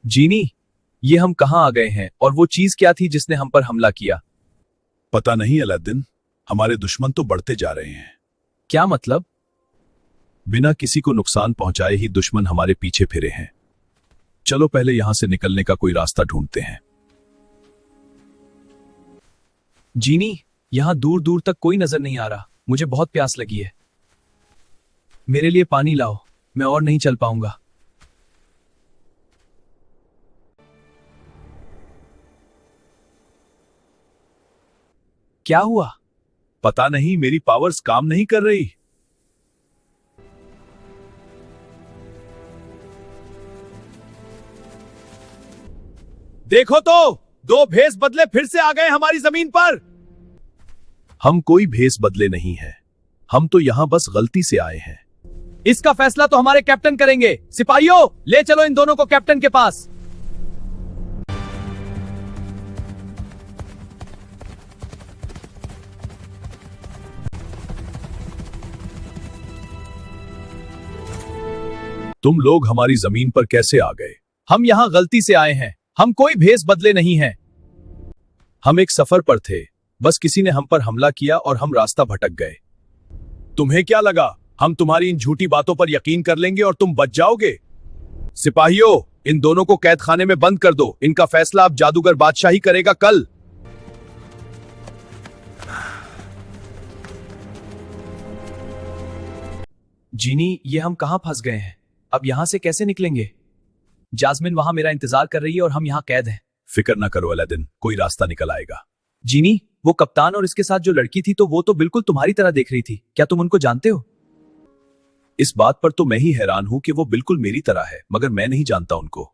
जीनी, ये हम कहाँ आ गए हैं और वो चीज क्या थी जिसने हम पर हमला किया? पता नहीं अलादीन, हमारे दुश्मन तो बढ़ते जा रहे हैं। क्या मतलब? बिना किसी को नुकसान पहुंचाए ही दुश्मन हमारे पीछे फिरे हैं। चलो पहले यहां से निकलने का कोई रास्ता ढूंढते हैं। जीनी, यहां दूर दूर तक कोई नजर नहीं आ रहा। मुझे बहुत प्यास लगी है। मेरे लिए पानी लाओ, मैं और नहीं चल पाऊंगा। क्या हुआ? पता नहीं, मेरी पावर्स काम नहीं कर रही। देखो तो, दो भेस बदले फिर से आ गए हमारी जमीन पर। हम कोई भेस बदले नहीं हैं। हम तो यहां बस गलती से आए हैं। इसका फैसला तो हमारे कैप्टन करेंगे। सिपाहियों, ले चलो इन दोनों को कैप्टन के पास। तुम लोग हमारी जमीन पर कैसे आ गए? हम यहां गलती से आए हैं। हम कोई भेस बदले नहीं हैं। हम एक सफर पर थे, बस किसी ने हम पर हमला किया और हम रास्ता भटक गए। तुम्हें क्या लगा हम तुम्हारी इन झूठी बातों पर यकीन कर लेंगे और तुम बच जाओगे? सिपाहियों, इन दोनों को कैद खाने में बंद कर दो। इनका फैसला अब जादूगर बादशाह ही करेगा कल। जीनी, ये हम कहां फंस गए हैं? अब यहां से कैसे निकलेंगे? जास्मिन वहां मेरा इंतजार कर रही है और हम यहां कैद हैं। फिक्र ना करो अलादीन, कोई रास्ता निकल आएगा। जीनी, वो कप्तान और इसके साथ जो लड़की थी, तो वो तो बिल्कुल तुम्हारी तरह देख रही थी। क्या तुम उनको जानते हो? इस बात पर तो मैं ही हैरान हूं कि वो बिल्कुल मेरी तरह है, मगर मैं नहीं जानता उनको।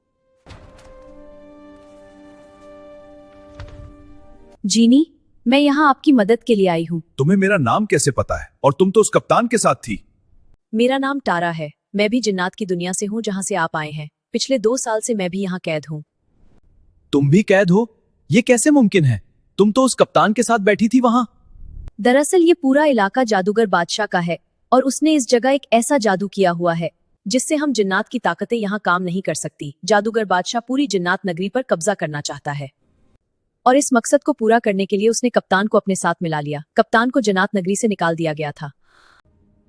जीनी, मैं यहाँ आपकी मदद के लिए आई हूँ। तुम्हें मेरा नाम कैसे पता है? और तुम तो उस कप्तान के साथ थी। मेरा नाम तारा है। मैं भी जिन्नात की दुनिया से हूँ जहाँ से आप आए हैं। पिछले 2 साल से मैं भी यहाँ कैद हूँ। तुम भी कैद हो? ये कैसे मुमकिन है? तुम तो उस कप्तान के साथ बैठी थी वहां। दरअसल ये पूरा इलाका जादूगर बादशाह का है और उसने इस जगह एक ऐसा जादू किया हुआ है जिससे हम जिन्नात की ताकतें यहाँ काम नहीं कर सकती। जादूगर बादशाह पूरी जिन्नात नगरी पर कब्जा करना चाहता है और इस मकसद को पूरा करने के लिए उसने कप्तान को अपने साथ मिला लिया। कप्तान को जिन्नात नगरी से निकाल दिया गया था।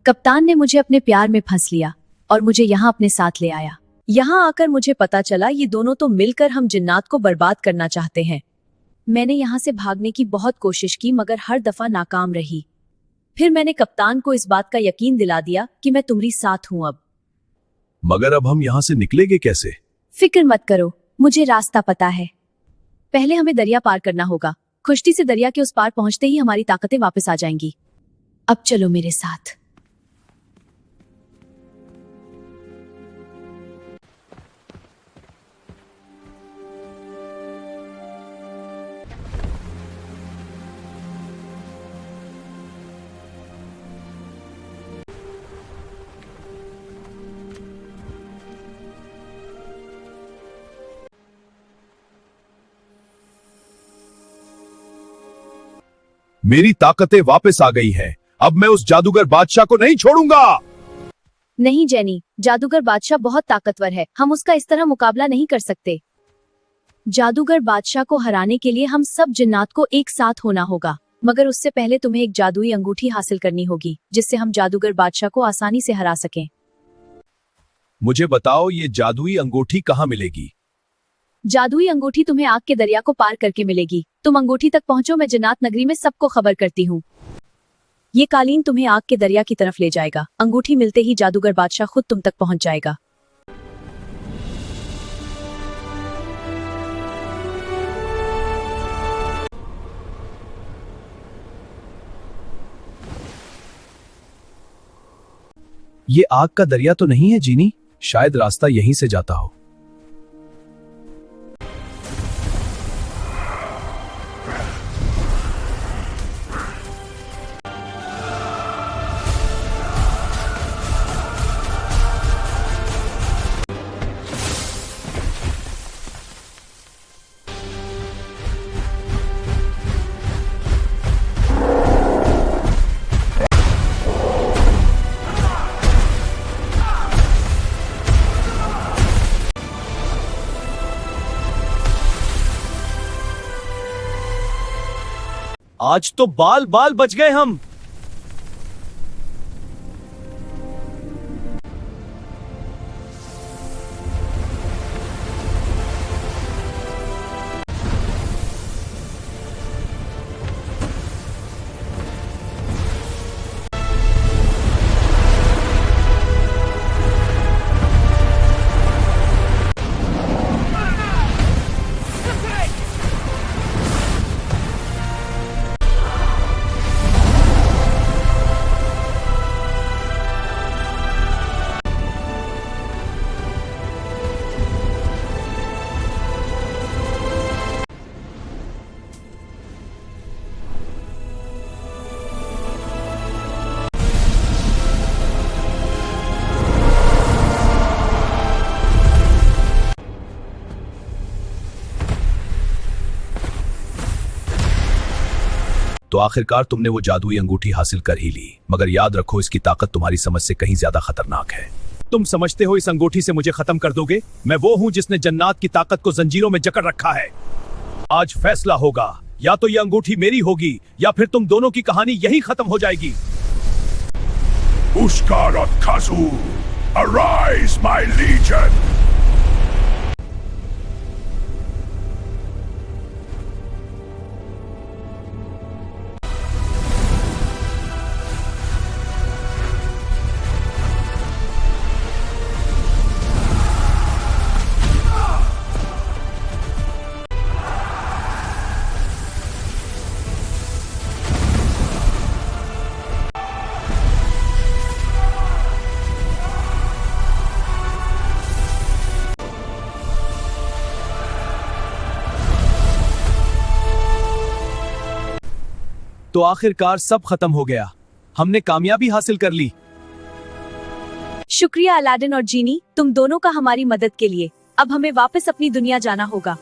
कप्तान ने मुझे अपने प्यार में फंस लिया और मुझे यहाँ अपने साथ ले आया। यहाँ आकर मुझे पता चला ये दोनों तो मिलकर हम जिन्नात को बर्बाद करना चाहते हैं। मैंने यहाँ से भागने की बहुत कोशिश की मगर हर दफा नाकाम रही। फिर मैंने कप्तान को इस बात का यकीन दिला दिया कि मैं तुम्हारी साथ हूँ अब। मगर अब हम यहां से निकलेंगे कैसे? फिक्र मत करो, मुझे रास्ता पता है। पहले हमें दरिया पार करना होगा। खुश्ती से दरिया के उस पार पहुंचते ही हमारी ताकतें वापस आ जाएंगी। अब चलो मेरे साथ। मेरी ताकतें वापस आ गई हैं। अब मैं उस जादूगर बादशाह को नहीं छोड़ूंगा। नहीं जेनी, जादूगर बादशाह बहुत ताकतवर है। हम उसका इस तरह मुकाबला नहीं कर सकते। जादूगर बादशाह को हराने के लिए हम सब जिन्नात को एक साथ होना होगा। मगर उससे पहले तुम्हें एक जादुई अंगूठी हासिल करनी होगी जिससे हम जादूगर बादशाह को आसानी से हरा सकें। मुझे बताओ, ये जादुई अंगूठी कहाँ मिलेगी? जादुई अंगूठी तुम्हें आग के दरिया को पार करके मिलेगी। तुम अंगूठी तक पहुंचो, मैं जिन्नात नगरी में सबको खबर करती हूँ। ये कालीन तुम्हें आग के दरिया की तरफ ले जाएगा। अंगूठी मिलते ही जादूगर बादशाह खुद तुम तक पहुंच जाएगा। ये आग का दरिया तो नहीं है जीनी? शायद रास्ता यहीं से जाता हो। आज तो बाल बाल बच गए हम। तो आखिरकार तुमने वो जादुई अंगूठी हासिल कर ही ली, मगर याद रखो इसकी ताकत तुम्हारी समझ से कहीं ज्यादा खतरनाक है। तुम समझते हो इस अंगूठी से मुझे खत्म कर दोगे? मैं वो हूं जिसने जन्नात की ताकत को जंजीरों में जकड़ रखा है। आज फैसला होगा, या तो ये अंगूठी मेरी होगी या फिर तुम दोनों की कहानी यही खत्म हो जाएगी। Uskarat Kazu, arise, my legion! तो आखिरकार सब खत्म हो गया, हमने कामयाबी हासिल कर ली। शुक्रिया अलादीन और जीनी, तुम दोनों का हमारी मदद के लिए। अब हमें वापस अपनी दुनिया जाना होगा।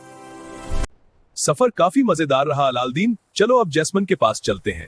सफर काफी मजेदार रहा अलाउद्दीन। चलो अब जैस्मिन के पास चलते हैं।